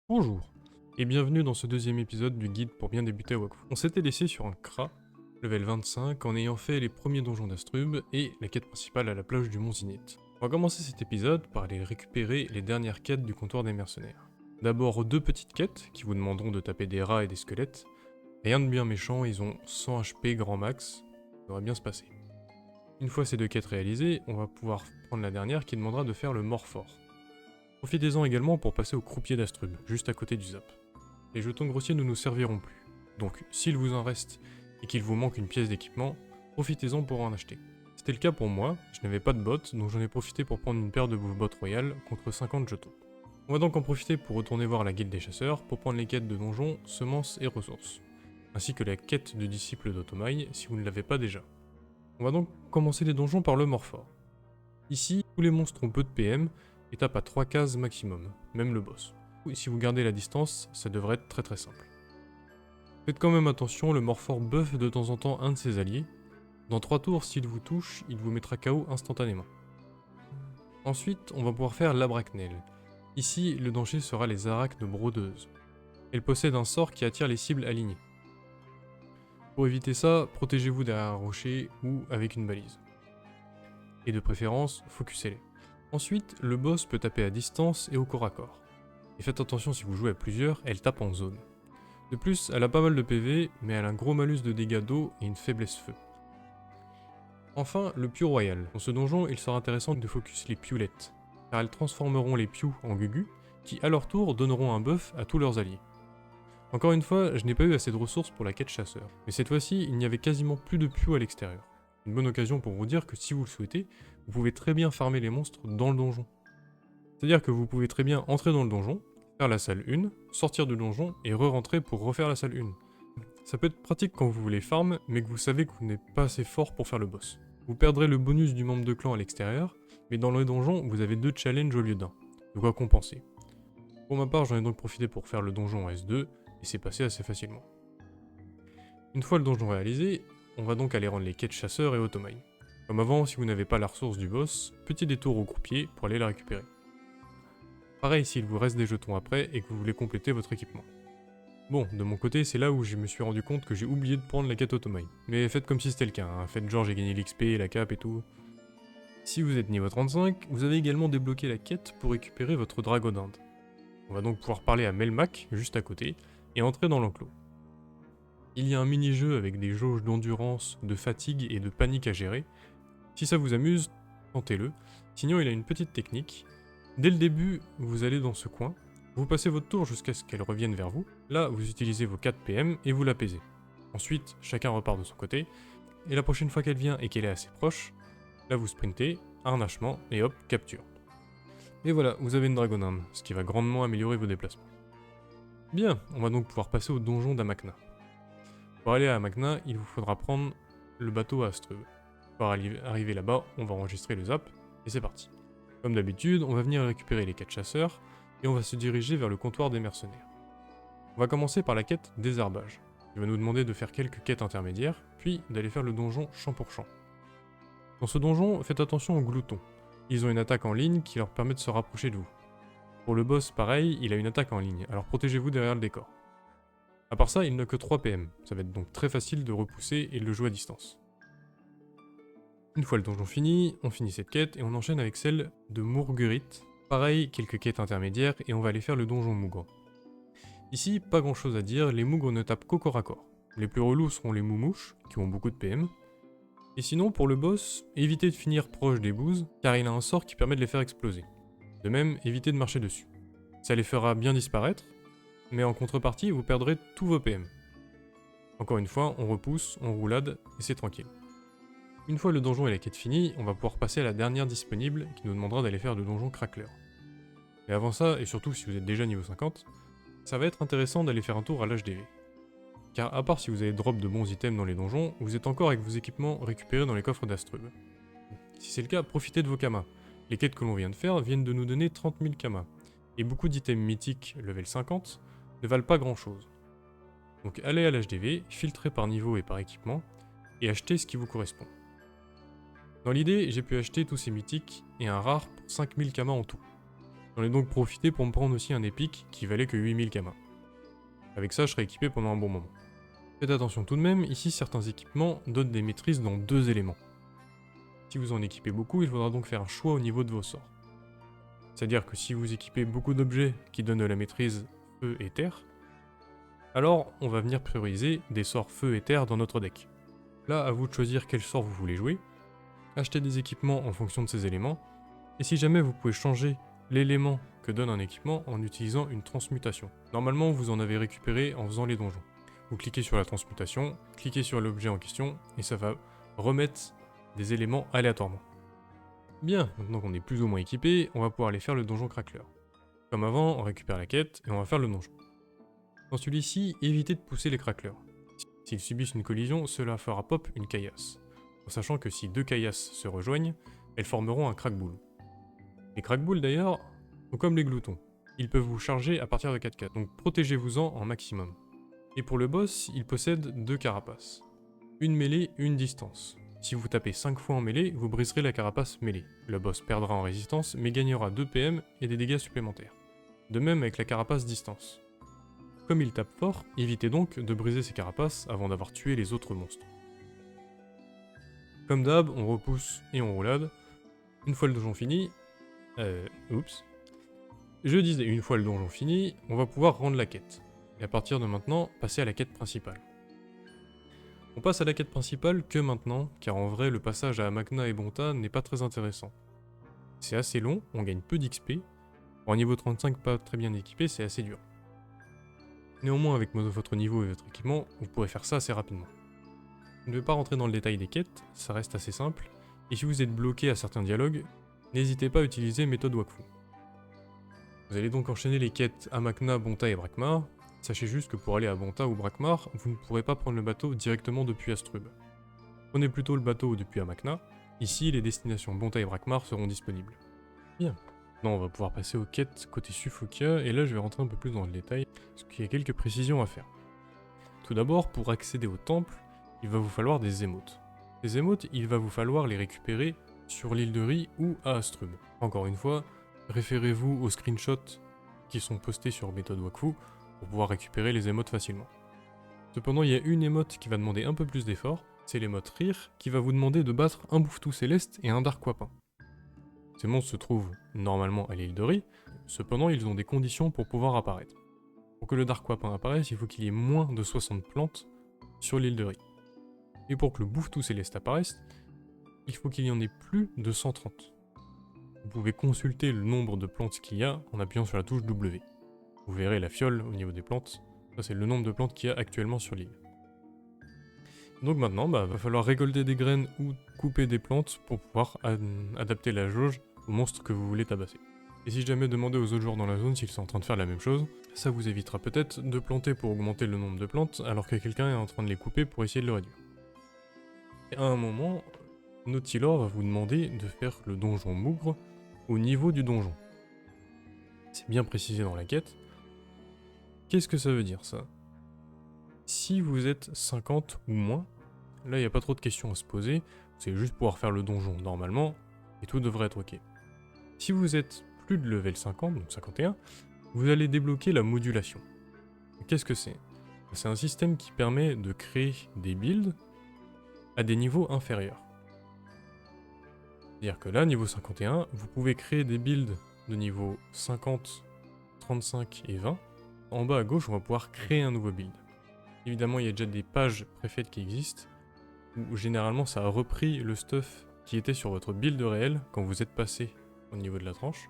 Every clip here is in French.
Bonjour, et bienvenue dans ce deuxième épisode du guide pour bien débuter à Wakfu. On s'était laissé sur un Kra, level 25, en ayant fait les premiers donjons d'Astrub et la quête principale à la plage du Mont Zinith. On va commencer cet épisode par aller récupérer les dernières quêtes du comptoir des mercenaires. D'abord deux petites quêtes qui vous demanderont de taper des rats et des squelettes. Rien de bien méchant, ils ont 100 HP grand max, ça devrait bien se passer. Une fois ces deux quêtes réalisées, on va pouvoir prendre la dernière qui demandera de faire le Morfort. Profitez-en également pour passer au croupier d'Astrub, juste à côté du Zap. Les jetons grossiers ne nous serviront plus, donc s'il vous en reste et qu'il vous manque une pièce d'équipement, profitez-en pour en acheter. C'était le cas pour moi, je n'avais pas de bottes, donc j'en ai profité pour prendre une paire de bottes royales contre 50 jetons. On va donc en profiter pour retourner voir la guilde des chasseurs pour prendre les quêtes de donjons, semences et ressources, ainsi que la quête de disciple d'Otomai si vous ne l'avez pas déjà. On va donc commencer les donjons par le Morfort. Ici, tous les monstres ont peu de PM et tapent à 3 cases maximum, même le boss. Si vous gardez la distance, ça devrait être très simple. Faites quand même attention, le Morfort buff de temps en temps un de ses alliés. Dans 3 tours, s'il vous touche, il vous mettra KO instantanément. Ensuite, on va pouvoir faire l'Abracnel. Ici, le danger sera les arachnes brodeuses. Elles possèdent un sort qui attire les cibles alignées. Pour éviter ça, protégez-vous derrière un rocher ou avec une balise. Et de préférence, focussez-les. Ensuite, le boss peut taper à distance et au corps à corps. Et faites attention si vous jouez à plusieurs, elle tape en zone. De plus, elle a pas mal de PV, mais elle a un gros malus de dégâts d'eau et une faiblesse feu. Enfin, le Piu Royal. Dans ce donjon, il sera intéressant de focus les Pioulettes, car elles transformeront les Piu en Gugu, qui à leur tour donneront un buff à tous leurs alliés. Encore une fois, je n'ai pas eu assez de ressources pour la quête chasseur, mais cette fois-ci, il n'y avait quasiment plus de Piu à l'extérieur. Une bonne occasion pour vous dire que si vous le souhaitez, vous pouvez très bien farmer les monstres dans le donjon. C'est-à-dire que vous pouvez très bien entrer dans le donjon, faire la salle 1, sortir du donjon et re-rentrer pour refaire la salle 1. Ça peut être pratique quand vous voulez farm, mais que vous savez que vous n'êtes pas assez fort pour faire le boss. Vous perdrez le bonus du membre de clan à l'extérieur, mais dans le donjon, vous avez 2 challenges au lieu d'un. De quoi compenser. Pour ma part, j'en ai donc profité pour faire le donjon en S2, et c'est passé assez facilement. Une fois le donjon réalisé, on va donc aller rendre les quêtes chasseurs et Otomai. Comme avant, si vous n'avez pas la ressource du boss, petit détour au croupier pour aller la récupérer. Pareil s'il vous reste des jetons après et que vous voulez compléter votre équipement. Bon, de mon côté, c'est là où je me suis rendu compte que j'ai oublié de prendre la quête Otomai. Mais faites comme si c'était le cas, hein. Faites genre j'ai gagné l'XP, la cape et tout. Si vous êtes niveau 35, vous avez également débloqué la quête pour récupérer votre dragon d'Inde. On va donc pouvoir parler à Melmac, juste à côté, et entrer dans l'enclos. Il y a un mini-jeu avec des jauges d'endurance, de fatigue et de panique à gérer. Si ça vous amuse, tentez-le. Sinon, il a une petite technique. Dès le début, vous allez dans ce coin, vous passez votre tour jusqu'à ce qu'elle revienne vers vous. Là, vous utilisez vos 4 PM et vous l'apaisez. Ensuite, chacun repart de son côté. Et la prochaine fois qu'elle vient et qu'elle est assez proche, là vous sprintez, harnachement et hop, capture. Et voilà, vous avez une dragonarme, ce qui va grandement améliorer vos déplacements. Bien, on va donc pouvoir passer au donjon d'Amakna. Pour aller à Amakna, il vous faudra prendre le bateau à Astrub. Pour arriver là-bas, on va enregistrer le zap, et c'est parti. Comme d'habitude, on va venir récupérer les 4 chasseurs, et on va se diriger vers le comptoir des mercenaires. On va commencer par la quête désherbage. Il va nous demander de faire quelques quêtes intermédiaires, puis d'aller faire le donjon champ pour champ. Dans ce donjon, faites attention aux gloutons. Ils ont une attaque en ligne qui leur permet de se rapprocher de vous. Pour le boss, pareil, il a une attaque en ligne, alors protégez-vous derrière le décor. A part ça, il n'a que 3 PM, ça va être donc très facile de repousser et de le jouer à distance. Une fois le donjon fini, on finit cette quête et on enchaîne avec celle de Mourguerite. Pareil, quelques quêtes intermédiaires et on va aller faire le donjon Mougre. Ici, pas grand chose à dire, les Mougres ne tapent qu'au corps à corps. Les plus relous seront les Moumouches, qui ont beaucoup de PM. Et sinon, pour le boss, évitez de finir proche des bouses, car il a un sort qui permet de les faire exploser. De même, évitez de marcher dessus. Ça les fera bien disparaître, mais en contrepartie, vous perdrez tous vos PM. Encore une fois, on repousse, on roulade, et c'est tranquille. Une fois le donjon et la quête finie, on va pouvoir passer à la dernière disponible, qui nous demandera d'aller faire le donjon Crackler. Mais avant ça, et surtout si vous êtes déjà niveau 50, ça va être intéressant d'aller faire un tour à l'HDV. Car à part si vous avez drop de bons items dans les donjons, vous êtes encore avec vos équipements récupérés dans les coffres d'Astrub. Si c'est le cas, profitez de vos kamas. Les quêtes que l'on vient de faire viennent de nous donner 30 000 kamas. Et beaucoup d'items mythiques level 50 ne valent pas grand chose. Donc allez à l'HDV, filtrez par niveau et par équipement, et achetez ce qui vous correspond. Dans l'idée, j'ai pu acheter tous ces mythiques et un rare pour 5000 kamas en tout. J'en ai donc profité pour me prendre aussi un épique qui valait que 8000 kamas. Avec ça, je serai équipé pendant un bon moment. Faites attention tout de même, ici certains équipements donnent des maîtrises dans 2 éléments. Si vous en équipez beaucoup, il faudra donc faire un choix au niveau de vos sorts. C'est-à-dire que si vous équipez beaucoup d'objets qui donnent de la maîtrise feu et terre, alors on va venir prioriser des sorts feu et terre dans notre deck. Là, à vous de choisir quel sort vous voulez jouer, acheter des équipements en fonction de ces éléments, et si jamais vous pouvez changer l'élément que donne un équipement en utilisant une transmutation. Normalement, vous en avez récupéré en faisant les donjons. Vous cliquez sur la transmutation, cliquez sur l'objet en question, et ça va remettre des éléments aléatoirement. Bien, maintenant qu'on est plus ou moins équipé, on va pouvoir aller faire le donjon crackler. Comme avant, on récupère la quête et on va faire le donjon. Dans celui-ci, évitez de pousser les cracklers. S'ils subissent une collision, cela fera pop une caillasse. En sachant que si 2 caillasses se rejoignent, elles formeront un crackbull. Les crackbulls d'ailleurs sont comme les gloutons. Ils peuvent vous charger à partir de 4-4, donc protégez-vous-en en maximum. Et pour le boss, il possède 2 carapaces. Une mêlée, une distance. Si vous tapez 5 fois en mêlée, vous briserez la carapace mêlée. Le boss perdra en résistance, mais gagnera 2 PM et des dégâts supplémentaires. De même avec la carapace distance. Comme il tape fort, évitez donc de briser ses carapaces avant d'avoir tué les autres monstres. Comme d'hab, on repousse et on roulade. Une fois le donjon fini... oups. Je disais, une fois le donjon fini, on va pouvoir rendre la quête. Et à partir de maintenant, passer à la quête principale. On passe à la quête principale que maintenant, car en vrai, le passage à Amakna et Bonta n'est pas très intéressant. C'est assez long, on gagne peu d'XP. Pour un niveau 35 pas très bien équipé, c'est assez dur. Néanmoins, avec votre niveau et votre équipement, vous pourrez faire ça assez rapidement. Je ne vais pas rentrer dans le détail des quêtes, ça reste assez simple, et si vous êtes bloqué à certains dialogues, n'hésitez pas à utiliser méthode Wakfu. Vous allez donc enchaîner les quêtes Amakna, Bonta et Brakmar. Sachez juste que pour aller à Bonta ou Brakmar, vous ne pourrez pas prendre le bateau directement depuis Astrub. Prenez plutôt le bateau depuis Amakna, ici les destinations Bonta et Brakmar seront disponibles. Bien. Maintenant on va pouvoir passer aux quêtes côté Sufukia, et là je vais rentrer un peu plus dans le détail, parce qu'il y a quelques précisions à faire. Tout d'abord, pour accéder au temple, il va vous falloir des émotes. Ces émotes, il va vous falloir les récupérer sur l'île de Ri ou à Astrub. Encore une fois, référez-vous aux screenshots qui sont postés sur méthode Wakfu pour pouvoir récupérer les émotes facilement. Cependant, il y a une émote qui va demander un peu plus d'effort, c'est l'émote Rire, qui va vous demander de battre un Bouffetou Céleste et un Dark Wapin. Ces monstres se trouvent normalement à l'île de Ri, cependant ils ont des conditions pour pouvoir apparaître. Pour que le Dark Wapin apparaisse, il faut qu'il y ait moins de 60 plantes sur l'île de Ri. Et pour que le Bouffetou Céleste apparaisse, il faut qu'il y en ait plus de 130. Vous pouvez consulter le nombre de plantes qu'il y a en appuyant sur la touche W. Vous verrez la fiole au niveau des plantes, ça c'est le nombre de plantes qu'il y a actuellement sur l'île. Donc maintenant, va falloir récolter des graines ou couper des plantes pour pouvoir adapter la jauge aux monstres que vous voulez tabasser. Et si jamais demandez aux autres joueurs dans la zone s'ils sont en train de faire la même chose, ça vous évitera peut-être de planter pour augmenter le nombre de plantes alors que quelqu'un est en train de les couper pour essayer de le réduire. Et à un moment, Nautilor va vous demander de faire le donjon Mougre au niveau du donjon. C'est bien précisé dans la quête. Qu'est-ce que ça veut dire ça? Si vous êtes 50 ou moins, là il n'y a pas trop de questions à se poser, vous allez juste pouvoir faire le donjon normalement, et tout devrait être ok. Si vous êtes plus de level 50, donc 51, vous allez débloquer la modulation. Qu'est-ce que c'est? C'est un système qui permet de créer des builds à des niveaux inférieurs. C'est-à-dire que là, niveau 51, vous pouvez créer des builds de niveau 50, 35 et 20. En bas à gauche, on va pouvoir créer un nouveau build. Évidemment, il y a déjà des pages préfaites qui existent, où généralement ça a repris le stuff qui était sur votre build réel quand vous êtes passé au niveau de la tranche.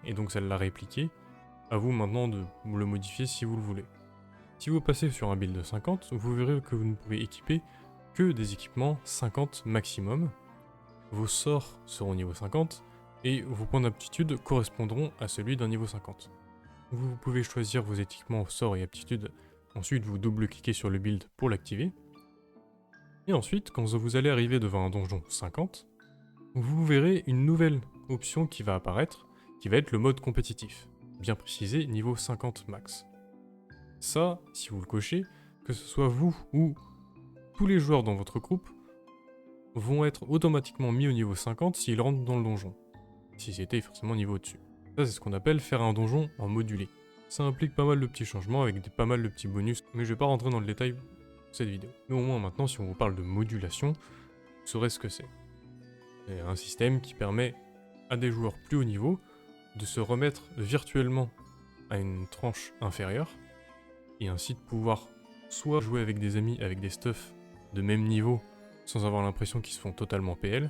Et donc ça l'a répliqué. À vous maintenant de le modifier si vous le voulez. Si vous passez sur un build de 50, vous verrez que vous ne pouvez équiper que des équipements 50 maximum. Vos sorts seront niveau 50 et vos points d'aptitude correspondront à celui d'un niveau 50. Vous pouvez choisir vos équipements sorts et aptitudes, ensuite vous double-cliquez sur le build pour l'activer. Et ensuite, quand vous allez arriver devant un donjon 50, vous verrez une nouvelle option qui va apparaître, qui va être le mode compétitif, bien précisé niveau 50 max. Ça, si vous le cochez, que ce soit vous ou tous les joueurs dans votre groupe, vont être automatiquement mis au niveau 50 s'ils rentrent dans le donjon, si c'était forcément niveau au-dessus. Ça, c'est ce qu'on appelle faire un donjon en modulé. Ça implique pas mal de petits changements avec pas mal de petits bonus, mais je vais pas rentrer dans le détail pour cette vidéo. Mais au moins maintenant, si on vous parle de modulation, vous saurez ce que c'est. C'est un système qui permet à des joueurs plus haut niveau de se remettre virtuellement à une tranche inférieure, et ainsi de pouvoir soit jouer avec des amis avec des stuffs de même niveau sans avoir l'impression qu'ils se font totalement PL,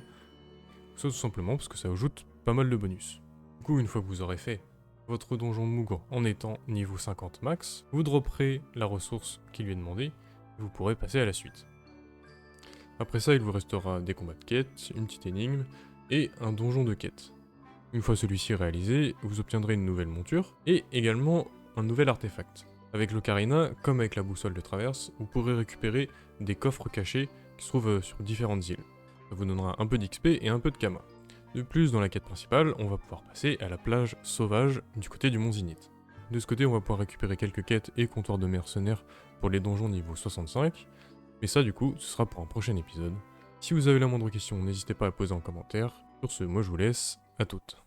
soit tout simplement parce que ça ajoute pas mal de bonus. Du coup, une fois que vous aurez fait votre donjon Mougre en étant niveau 50 max, vous dropperez la ressource qui lui est demandée, et vous pourrez passer à la suite. Après ça, il vous restera des combats de quête, une petite énigme, et un donjon de quête. Une fois celui-ci réalisé, vous obtiendrez une nouvelle monture, et également un nouvel artefact. Avec l'ocarina, comme avec la boussole de traverse, vous pourrez récupérer des coffres cachés qui se trouvent sur différentes îles. Ça vous donnera un peu d'XP et un peu de Kama. De plus, dans la quête principale, on va pouvoir passer à la plage sauvage du côté du Mont Zinith. De ce côté, on va pouvoir récupérer quelques quêtes et comptoirs de mercenaires pour les donjons niveau 65, mais ça du coup, ce sera pour un prochain épisode. Si vous avez la moindre question, n'hésitez pas à la poser en commentaire. Sur ce, moi je vous laisse, à toutes.